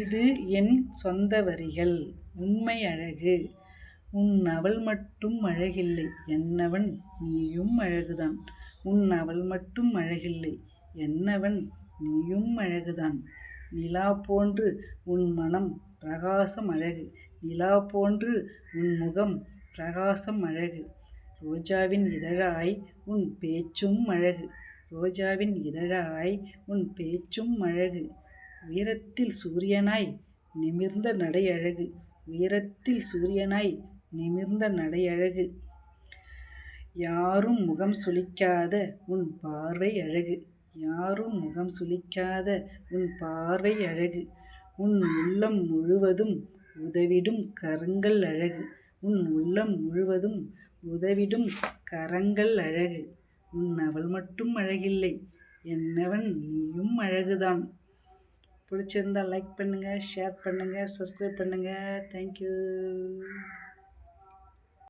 இது என் சொந்த வரிகள். உண்மை அழகு. உன் அவள் மட்டும் அழகில்லை, என்னவன் நீயும் அழகுதான். உன் அவள் மட்டும் அழகில்லை, என்னவன் நீயும் அழகுதான். நிலா போன்று உன் மனம் பிரகாசம் அழகு. நிலா போன்று உன் முகம் பிரகாசம் அழகு. ரோஜாவின் இதழாய் உன் பேச்சும் அழகு. ரோஜாவின் இதழாய் உன் பேச்சும் அழகு. உயரத்தில் சூரியனாய் நிமிர்ந்த நடை அழகு. உயரத்தில் சூரியனாய் நிமிர்ந்த நடை அழகு. யாரும் முகம் சுளிக்காத உன் பார்வை அழகு. யாரும் முகம் சுளிக்காத உன் பார்வை அழகு. உன் உள்ளம் முழுவதும் உதவிடும் கரங்கள் அழகு. உன் உள்ளம் முழுவதும் உதவிடும் கரங்கள் அழகு. உன் அவள் மட்டும் அழகில்லை, என்னவன் நீயும் அழகுதான். பிடிச்சிருந்தா லைக் பண்ணுங்கள், ஷேர் பண்ணுங்கள், சப்ஸ்கிரைப் பண்ணுங்கள். தேங்க்யூ.